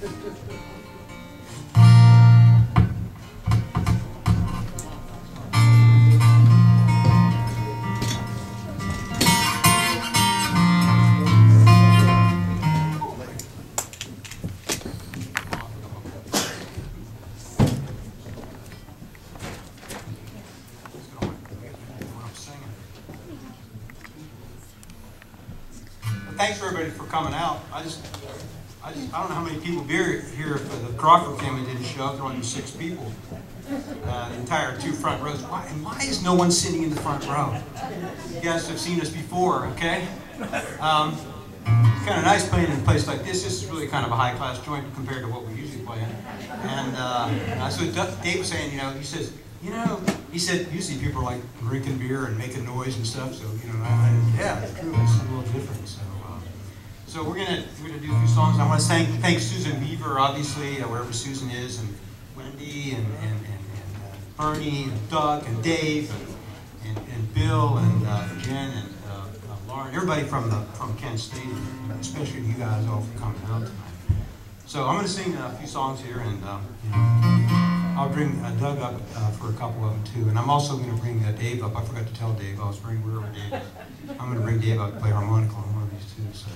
Thanks for everybody for coming out. I don't know how many people here for the Crawford family didn't show up. There were only 6 people. The entire 2 front rows. Why is no one sitting in the front row? You guys have seen us before, okay? It's kind of nice playing in a place like this. This is really kind of a high-class joint compared to what we usually play in. And that's what Dave was saying. He said usually people are like drinking beer and making noise and stuff. So yeah, it's true. It's a little different. So we're gonna do a few songs. I want to thank Susan Beaver, obviously, wherever Susan is, and Wendy, and Bernie, and Doug, and Dave, and Bill, and Jen, and Lauren, everybody from Kent State, especially you guys all for coming out tonight. So I'm going to sing a few songs here, and I'll bring Doug up for a couple of them too, and I'm also going to bring Dave up. I forgot to tell Dave I was bringing wherever Dave is. I'm going to bring Dave up to play harmonica on one of these too. So.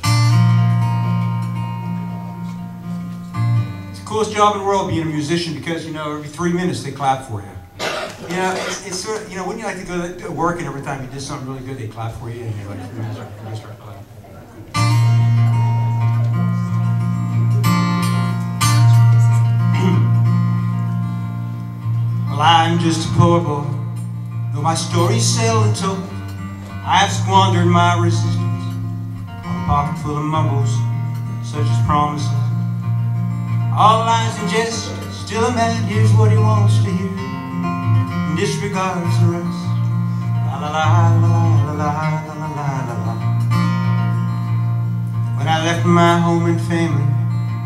It's the coolest job in the world being a musician because every 3 minutes they clap for you. It's sort of, wouldn't you like to go to work and every time you did something really good they clap for you and you're like 3 minutes after you start clapping. Well, I'm just a poor boy, though my story's seldom told. I've squandered my resistance on a pocket full of mumbles, such as promises. All lies and jest, still a man hears what he wants to hear and disregards the rest. La la la la la la la la la la. When I left my home and family,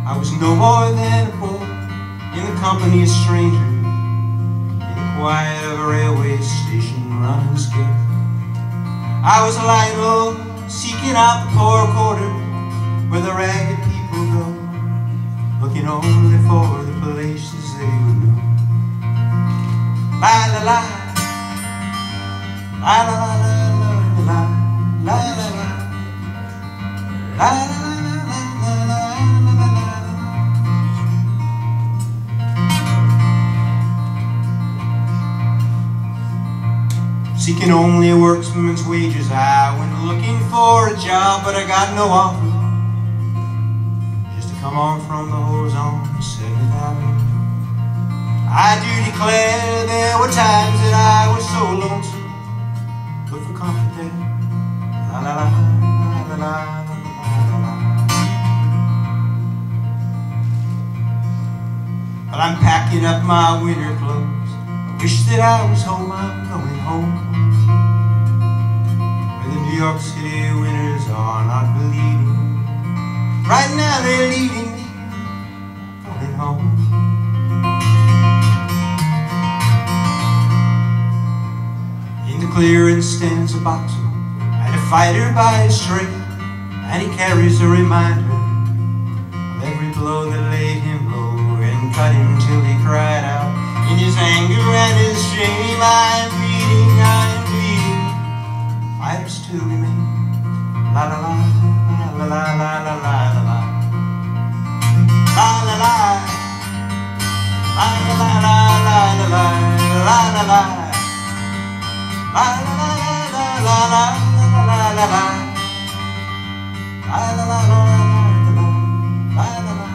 I was no more than a boy in the company of strangers. Quiet of a railway station running scared. I was lying low, seeking out the poor quarter where the ragged people go, looking only for the places they would know. La la la, la la la la la la la la la la la. Seeking only a workman's wages, I went looking for a job, but I got no offer. Just to come on from the horizon 7th Avenue. I do declare there were times that I was so lonesome, but for comfort there, la la la la la la la la. But I'm packing up my winter clothes. I wish that I was home. I'm going home. The New York City winters are not bleeding. Right now they're leaving me, going home. In the clearance stands a boxer and a fighter by his straight, and he carries a reminder of every blow that laid him low and cut him till he cried out in his anger and his shame, I am bleeding, I am bleeding. Fighters still remain. La la la la la la la la la la la la la la la la la la la la. La la la la la la la la la la. La la la la la la la la la.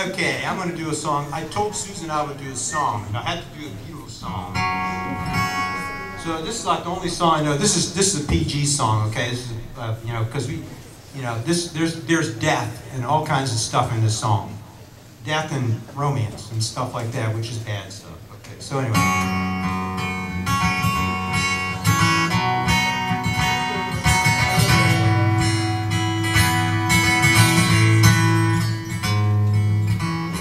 Okay, I'm going to do a song. I told Susan I would do a song, and I had to do a beautiful song. So So this is like the only song I know. This is a PG song, okay? This is you know, because we, you know, there's death and all kinds of stuff in this song, death and romance and stuff like that, which is bad stuff. Okay, so anyway.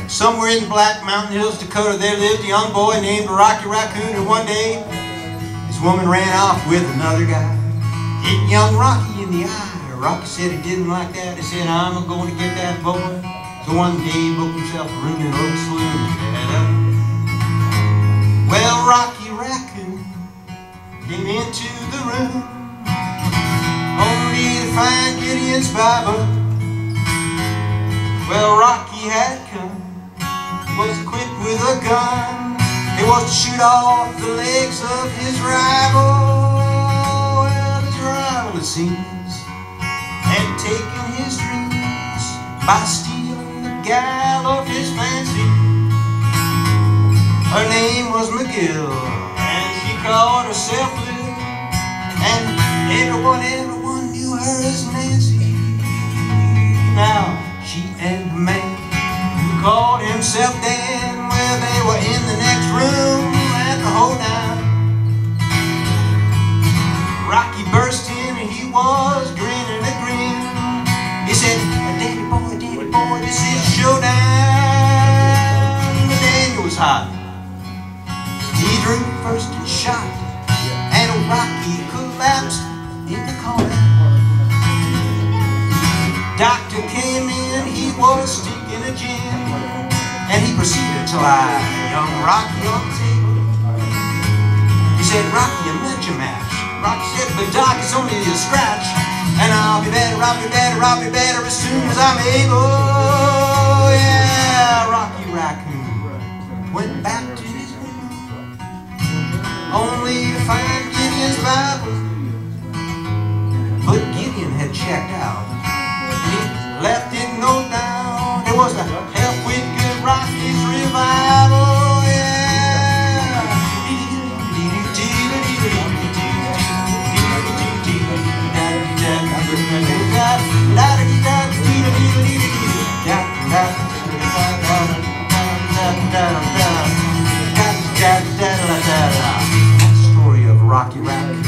Somewhere in the Black Mountain Hills, Dakota, there lived a young boy named Rocky Raccoon, and one day this woman ran off with another guy. Hit young Rocky in the eye. Rocky said he didn't like that. He said, I'm going to get that boy. So one day he booked himself a room in Oak Saloon. Well, Rocky Raccoon came into the room only to find Gideon's Bible. Well, Rocky had come, was equipped with a gun. It was to shoot off the legs of his rival. Well, his rival, it seems, had taken his dreams by stealing the gal of his fancy. Her name was McGill, and she called herself Lil, and everyone knew her as Nancy. Now, she and the man who called himself Dan, well, they were in the next room at the hoedown. Rocky burst in and he was grinning a grin. He said, Daddy boy, this is showdown. Daniel was hot. He drew first and shot, and Rocky collapsed in the corner. Doctor came in, he was stinking a gin, and he proceeded to lie young Rocky on the table. He said, Rocky, you met your match. Rocky said, but Doc, it's only a scratch, and I'll be better as soon as I'm able. Yeah, Rocky Raccoon went back to his room, only to find Gideon's Bible. But Gideon had checked out. He left it no down. It was a halfway good Rocky's revival. Yeah. Story of Rocky Raccoon.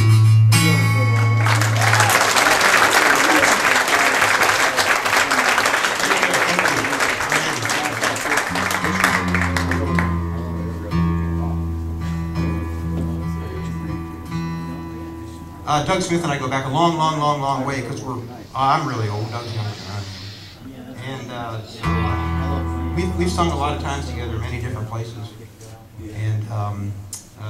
Doug Smith and I go back a long way because I'm really old. Doug's younger than I am. And we've sung a lot of times together in many different places. And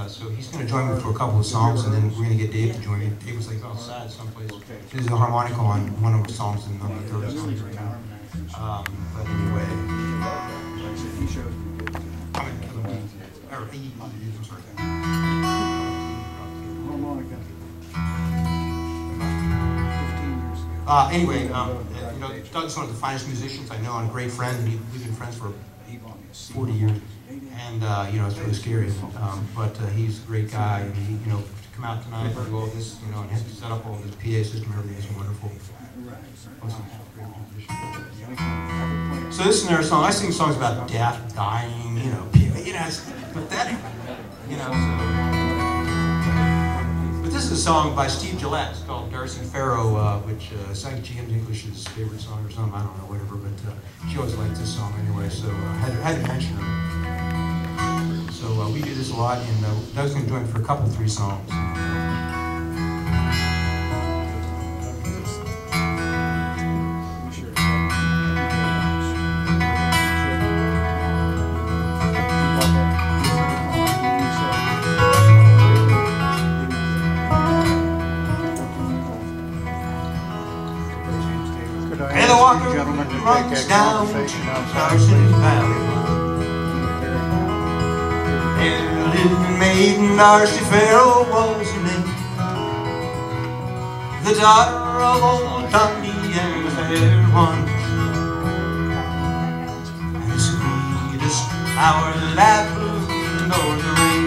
so he's going to join me for a couple of songs, and then we're going to get Dave to join me. Dave was like outside someplace. He's a harmonica on one of the songs and on the third song right now. But anyway. Anyway, you know, Doug's one of the finest musicians I know, and a great friend. We've been friends for 40 years, and you know, it's really scary. But he's a great guy, and he, you know, to come out tonight and do all this, you know, and have to set up all this PA system, everything is wonderful. So this is another song. I sing songs about death, dying, you know, it's pathetic, you know. But this is a song by Steve Gillette. It's called Darcy Farrow, which is like James English's favorite song or something. I don't know, whatever. But she always liked this song anyway, so I had to mention her. So we do this a lot, and Doug's going to join for a couple, 3 songs. And the water runs down to Darcy's Valley. And the living maiden Darcy Farrow was her name, the daughter of old Dundee and the fair one. And the sweetest hour that blew over the rain.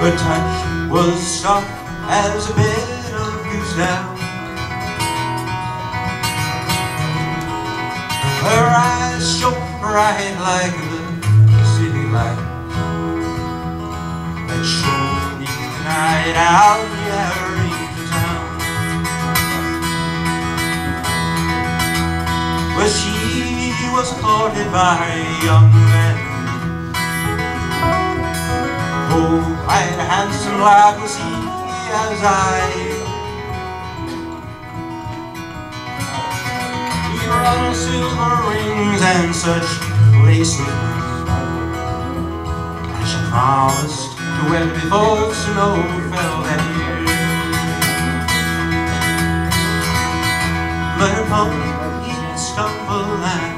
Her touch was soft as a bed of goose down. Her eyes shone bright like the city light that shone me the night out there in town. Well, she was courted by a young man, oh, quite handsome like was he as I. He brought her silver rings and such laces, and she promised to wear them before the snow fell that year. But her pony did stumble and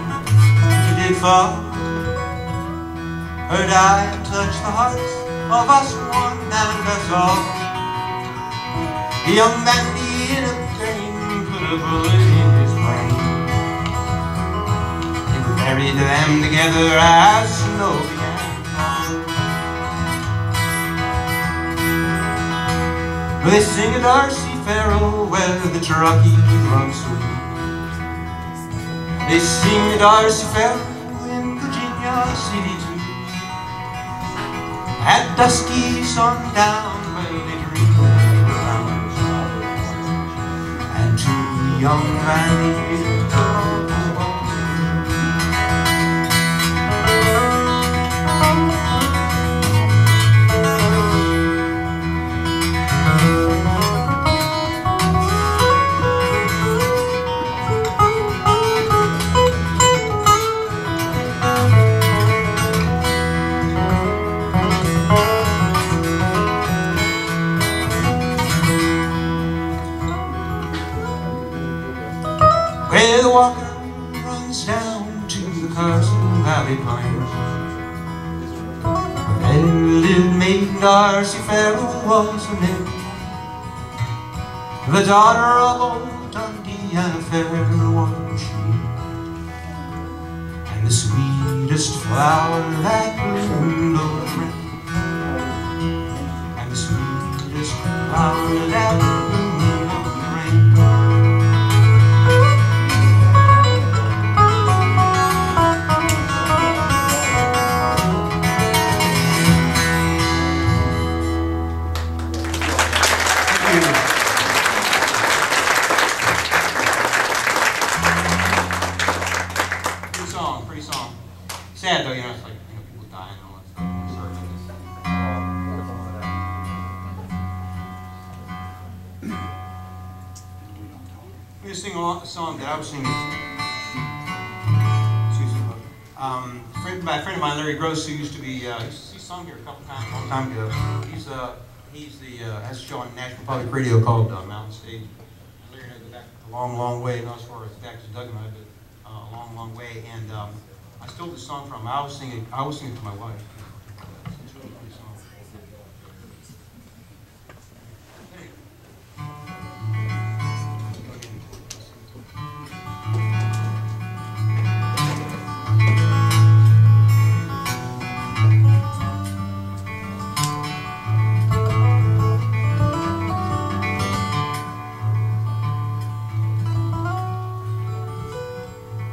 he did fall. Her dive touched the hearts of us one and us all. The young man in a pain put a bullet in his brain and buried them together as snow began to fall. They sing a Darcy farewell the Truckee runs through. They sing a Darcy farewell in Virginia City too. At dusky sundown, well, they dream around, and to the young man he where the water runs down to the Carson Valley Plains. And little maiden Darcy Farrell was her name, the daughter of old Dundee, and a fair one she, and the sweetest flower that bloomed over the rain, and the sweetest flower that bloomed over the rain. Pretty song. Sad though, you know, it's like, you know, people dying and all that stuff. I'm going to sing a song that I was singing. By a friend of mine, Larry Gross, who used to be, he sung here a couple times, a long time ago. Has a show on National Public Radio called Mountain Stage. Larry knows back a long, long way, not as far as back to Doug and I, but a long, long way. And I stole this song from him. I was singing it to my wife. It's a really pretty song.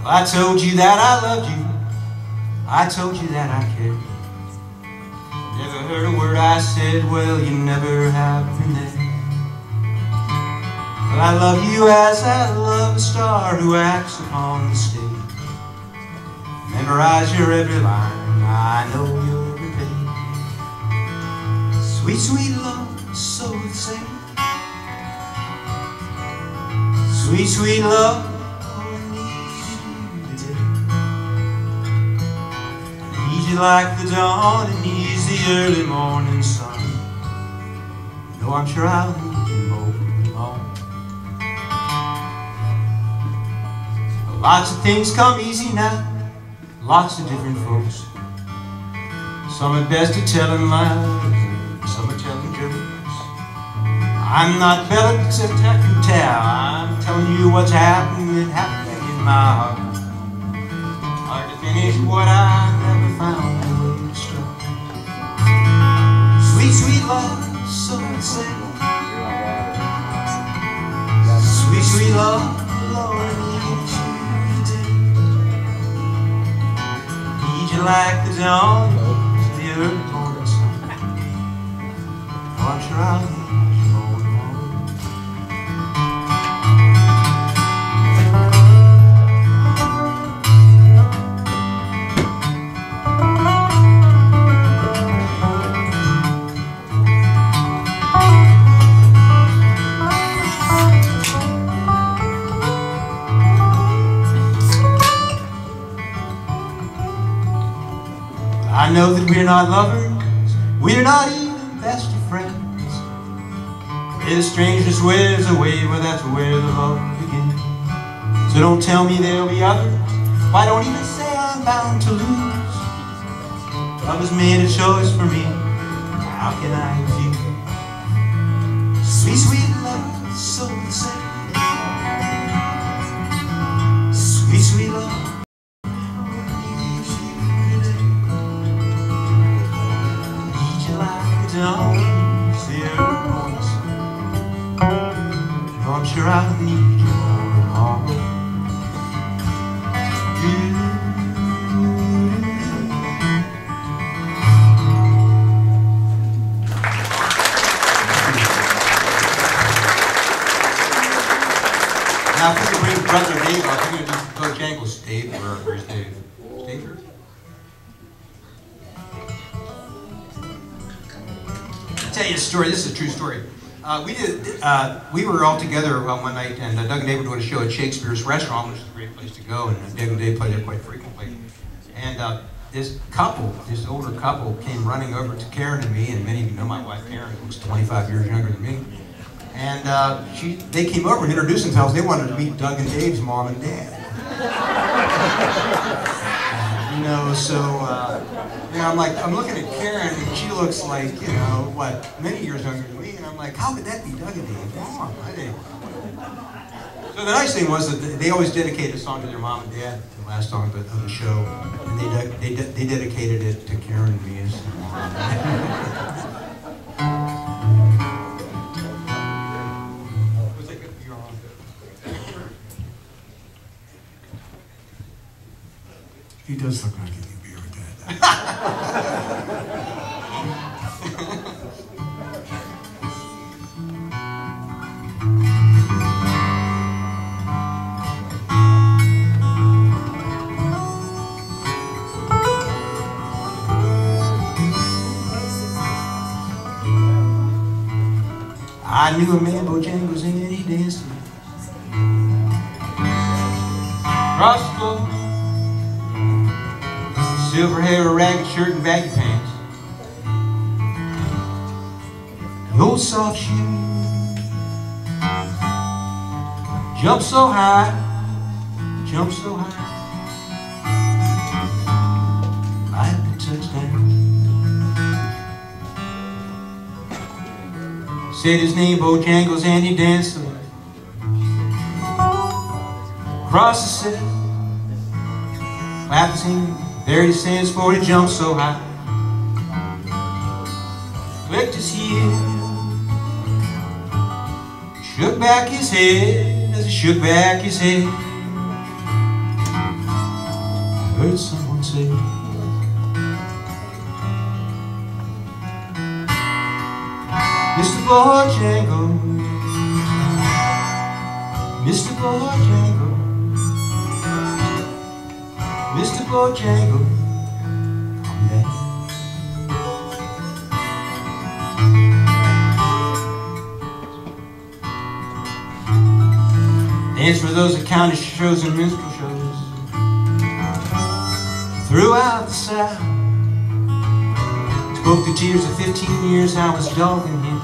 I told you that I loved you, I told you that I cared. Never heard a word I said, well, you never have been there. Well, I love you as I love a star who acts upon the stage. Memorize your every line, I know your every page. Sweet, sweet love, so it sings. Sweet, sweet love, like the dawn and ease the early morning sun. No, I'm sure I'll need you more and more. Lots of things come easy now, lots of different folks. Some are best at telling lies, some are telling jokes. I'm not belted except I can tell. I'm telling you what's happening in my heart. Hard to finish what I never found a way to start. Sweet, sweet love, so they say. Sweet, sweet love, Lord, I need you today. Need you like the dawn to the early morning sun. Watch your eyes, morning, I know that we're not lovers, we're not even best of friends. Where the strangeness wears away, well, that's where the love begins. So don't tell me there'll be others, why don't even say I'm bound to lose? Love has made a choice for me, how can I refuse? Sweet, sweet love, so they say. Sweet, sweet love, I'm sure I'll need you tomorrow. Now, if we could bring Brother Dave up, we're going to do Bojangles. Dave, where's Dave? Dave here? I'll tell you a story. This is a true story. We were all together one night, and Doug and Dave were doing a show at Shakespeare's Restaurant, which is a great place to go, and Doug and Dave play there quite frequently. And this older couple, came running over to Karen and me, and many of you know my wife Karen, who was 25 years younger than me. And they came over and introduced themselves. They wanted to meet Doug and Dave's mom and dad. You know, so I'm looking at Karen, and she looks like, you know, what, many years younger than me, and I'm like, how could that be Doug and Dave's mom? So the nice thing was that they always dedicated a song to their mom and dad, the last song of the show, and they dedicated it to Karen and me. He does look like he can be with Dad. I knew a man, Bojangles, and he danced to me. Across the floor, silver hair, a ragged shirt, and baggy pants. The old soft shoe jumped so high, jumped so high. Like a touchdown. Said his name, Bojangles, and he danced away. Across the set, clapped his hands. There he stands, for he jumped so high. Clicked his heel, shook back his head as he shook back his head. I heard someone say, Mr. Bojangles, Mr. Bojangles, Mr. Bojangles, come back. Danced for those county shows and minstrel shows throughout the South. Spoke the tears of 15 years I was dogging him.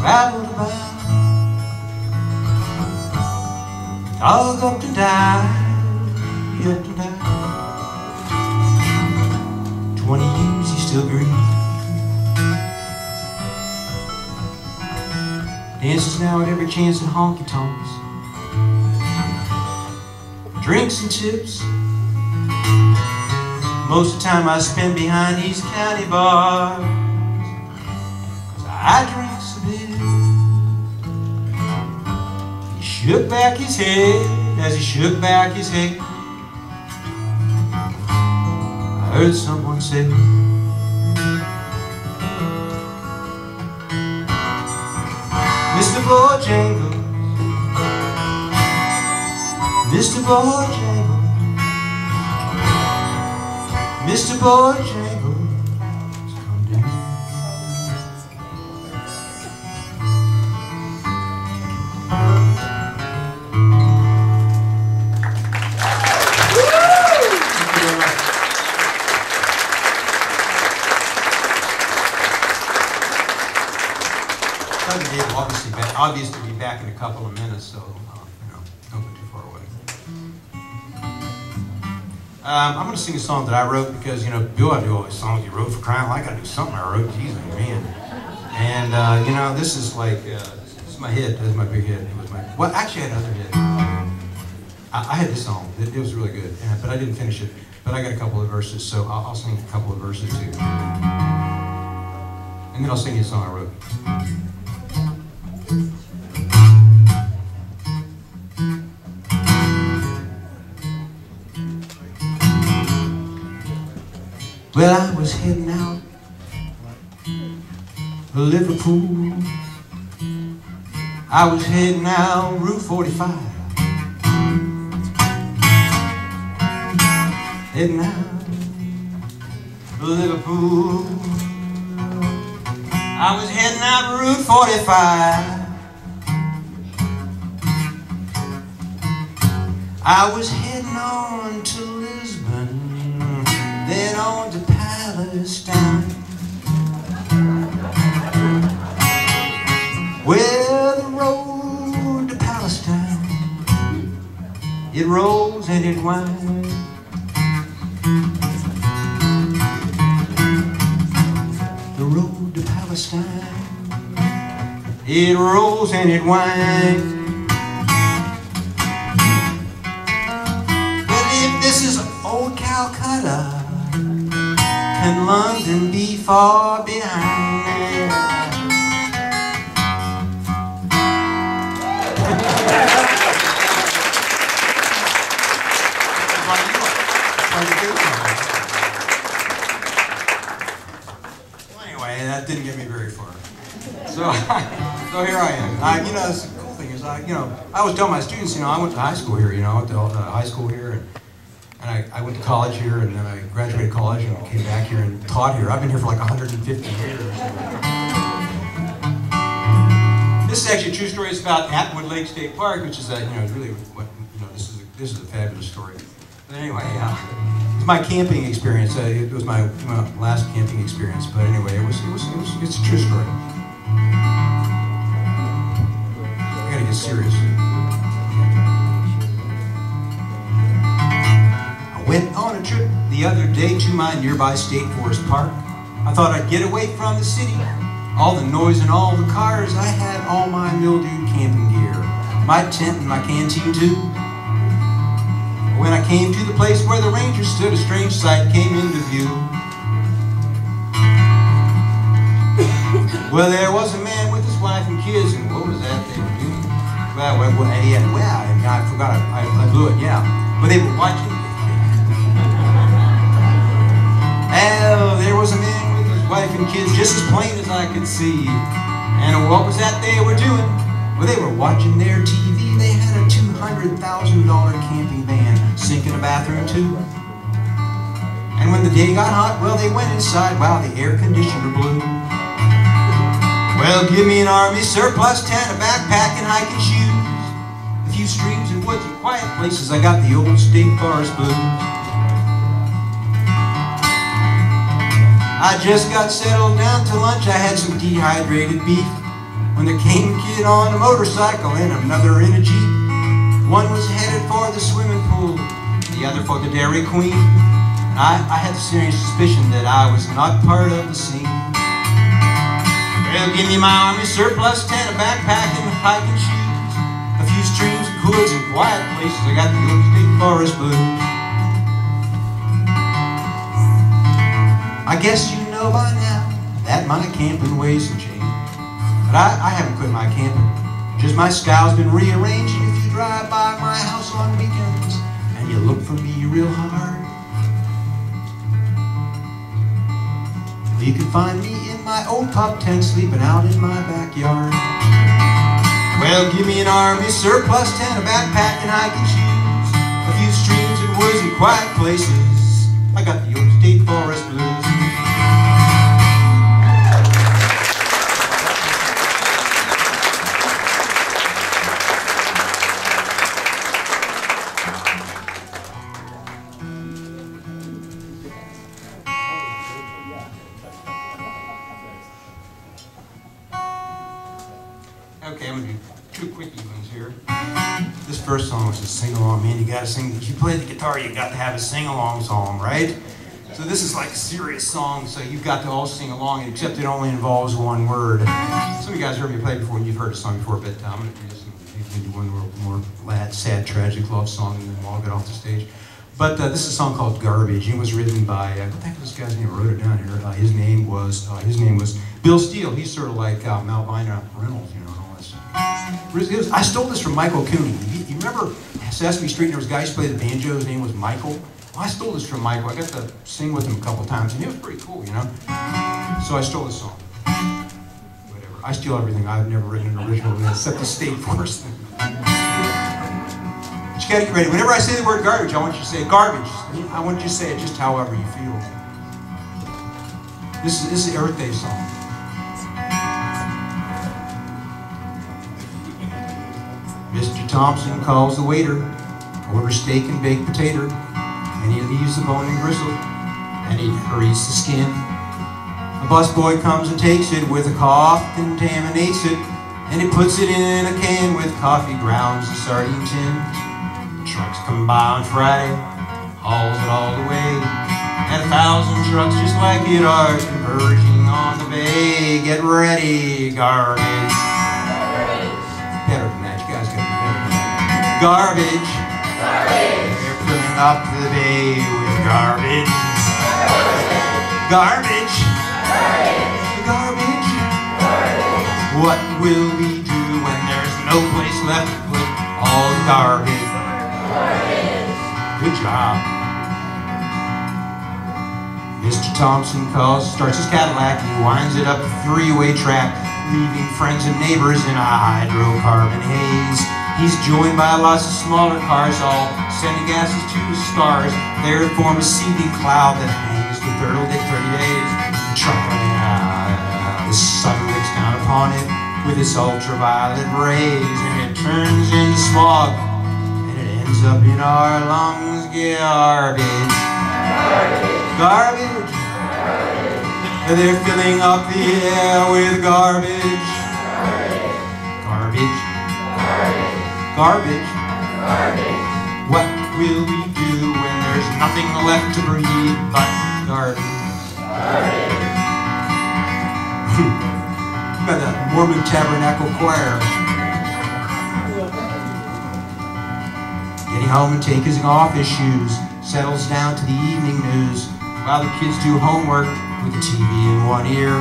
Traveled about, dog up and died, up and died. 20 years he still grieves. Dances now at every chance in honky-tonks. Drinks and tips, Most of the time I spend behind East County bars, 'cause I drink so big. He shook back his head as he shook back his head. I heard someone say, Mr. Bojangles, Mr. Bojangles, Mr. Bojangles, come down. Obviously be back in a couple of minutes, so don't go too far away. I'm going to sing a song that I wrote because Bill, I do all these songs he wrote, for crying. I got to do something I wrote. Jesus, man. And this is like this is my hit. This is my big hit. It was my actually I had another hit. I had this song. It was really good, but I didn't finish it. But I got a couple of verses, so I'll sing a couple of verses too, and then I'll sing you a song I wrote. Well, I was heading out to Liverpool. I was heading out Route 45. Heading out to Liverpool. I was heading out Route 45. I was heading on to Lisbon, then on to Palestine. Well, the road to Palestine, it rolls and it winds. The road to Palestine, it rolls and it winds. Well, if this is old Calcutta, can London be far behind? Well, anyway, that didn't get me very far. So here I am. The cool thing is, I always tell my students, I went to high school here. I went to high school here, and I went to college here, and then I graduated college and came back here and taught here. I've been here for like 150 years. This is actually a true story. It's about Atwood Lake State Park, which is really what this is a fabulous story. But anyway, it's my camping experience. It was my last camping experience. But anyway, it's a true story. I gotta get serious. Went on a trip the other day to my nearby State Forest Park. I thought I'd get away from the city, all the noise and all the cars. I had all my mildewed camping gear, my tent and my canteen too. When I came to the place where the ranger stood, a strange sight came into view. Well, there was a man with his wife and kids, and what was that they were doing? Well, I forgot, I blew it, yeah. But they were watching. Oh, there was a man with his wife and kids, just as plain as I could see. And what was that they were doing? Well, they were watching their TV. They had a $200,000 camping van, sinking a bathroom too. And when the day got hot, well, they went inside while the air conditioner blew. Well, give me an army surplus tent, a backpack, and hiking shoes, a few streams and woods and quiet places. I got the old State Forest blues. I just got settled down to lunch. I had some dehydrated beef when there came a kid on a motorcycle and another in a Jeep. One was headed for the swimming pool, the other for the Dairy Queen. And I had the serious suspicion that I was not part of the scene. Well, give me my army surplus tent, a backpack, and hiking shoes, a few streams and woods and quiet places. I got the old State Forest blues. I guess you know by now that my camping ways have changed. But I haven't quit my camping. Just my style's been rearranged. And if you drive by my house on weekends and you look for me real hard, you can find me in my old pup tent sleeping out in my backyard. Well, give me an army surplus tent, a backpack, and I can choose a few streams and woods and quiet places. I got the old State Forest blues. Okay, I'm gonna do two quickie ones here. This first song was a sing-along. Man, you gotta sing. If you play the guitar, you got to have a sing-along song, right? So this is like a serious song, so you've got to all sing along, except it only involves one word. Some of you guys heard me play before, and you've heard the song before, but I'm gonna do this. I'm gonna do one more sad, tragic love song, and then we'll all get off the stage. But this is a song called "Garbage." It was written by what the heck was this guy's name? I wrote it down here. His name was Bill Steele. He's sort of like Malvina Reynolds, you know. I stole this from Michael Cooney. You remember Sesame Street? There was a guy who played the banjo. His name was Michael. Well, I stole this from Michael. I got to sing with him a couple times, and it was pretty cool, you know. So I stole this song. Whatever. I steal everything. I've never written an original except the State Forest. But you gotta get ready. Whenever I say the word garbage, I want you to say garbage. I want you to say it just however you feel. This is the Earth Day song. Mr. Thompson calls the waiter, orders steak and baked potato, and he leaves the bone and gristle, and he hurries the skin. A busboy comes and takes it with a cough, contaminates it, and he puts it in a can with coffee grounds and sardine tins. Trucks come by on Friday, hauls it all away, and 1,000 trucks just like it are converging on the bay. Get ready, garbage. Better than that, you guys got to be better than that. Garbage. They're filling up the bay with garbage. Garbage. Garbage. What will we do when there's no place left to put all the garbage? Good job. Mr. Thompson starts his Cadillac, he winds it up the three-way track, leaving friends and neighbors in a hydrocarbon haze. He's joined by lots of smaller cars, all sending gases to the stars. There form a seething cloud that hangs to 30 days. The truck running out, the sun licks down upon it with its ultraviolet rays, and it turns into smog, and it ends up in our lungs. Garbage. Garbage. They're filling up the air with garbage. Garbage. Garbage. What will we do when there's nothing left to breathe but garbage? By the Mormon Tabernacle Choir. Getting home and taking off his shoes, settles down to the evening news while the kids do homework with the TV in one ear.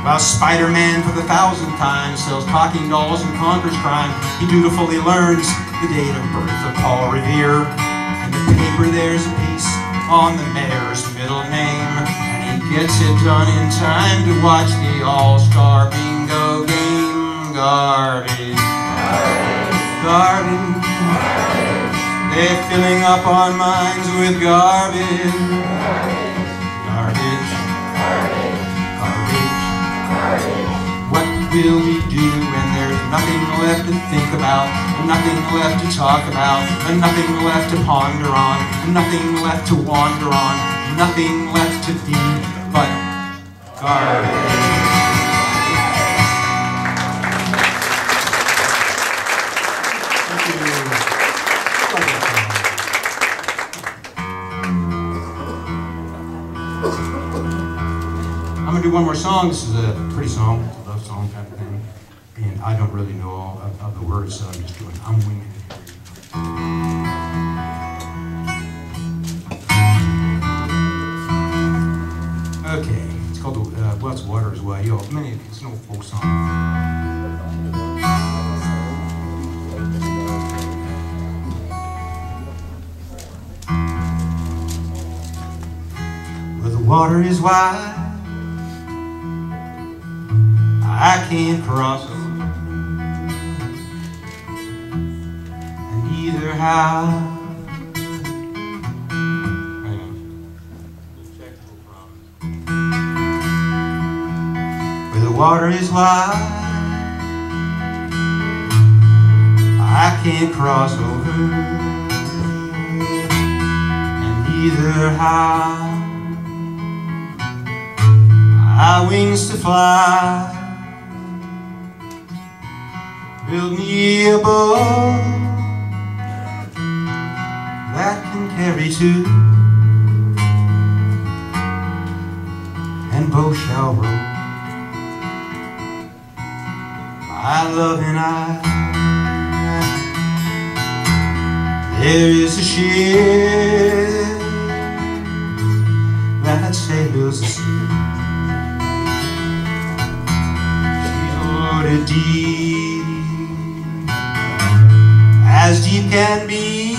While Spider-Man for the 1,000th time sells talking dolls and conquers crime, he dutifully learns the date of birth of Paul Revere. In the paper there's a piece on the mayor's middle name, and he gets it done in time to watch the All-Star Bingo game. Garbage. Garbage. They're filling up our minds with garbage. Garbage. What will we do when there's nothing left to think about, and nothing left to talk about, and nothing left to ponder on, and nothing left to wander on, nothing left to be but garbage? I'm going to do one more song. This is a pretty song, it's a love song kind of thing. And I don't really know all of the words, so I'm winging it. it's water as well. You know, many of it's an old folk song. Where the water is wide, I can't cross over, and either how. Where the water is wide, I can't cross over, and either how. My wings to fly, build me a boat that can carry two, and both shall row. My love and I, there is a ship that sails the sea. Deep, as deep can be,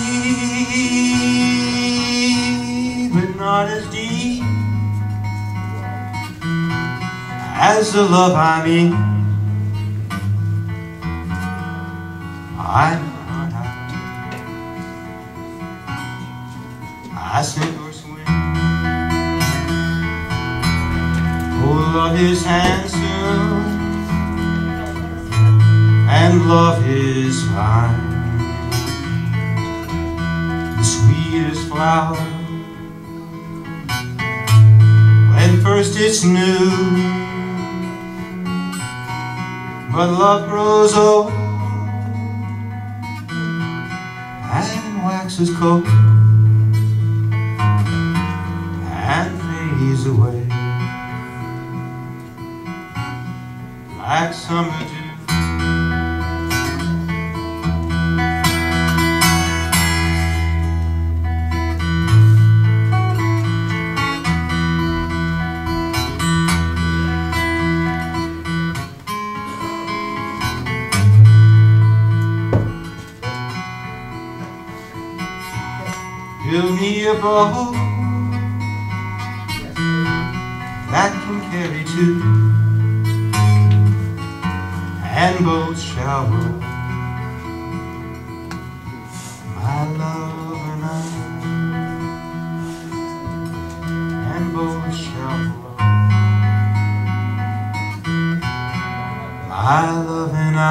but not as deep as the love I'm in. I'm not out, I sink or swim. Oh, love is handsome, and love is fine, the sweetest flower. When first it's new, but love grows old and waxes cold and fades away like summer dew. Build me a boat that can carry two, and both shall row. My love and I, and both shall row. My love and I.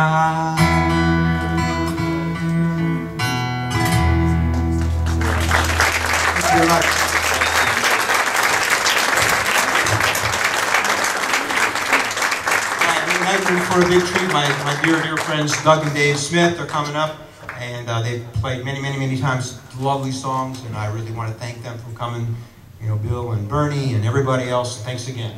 Very much. For a big treat, my dear friends Doug and Dave Smith are coming up, and they've played many times lovely songs, and I really want to thank them for coming. You know, Bill and Bernie and everybody else. Thanks again.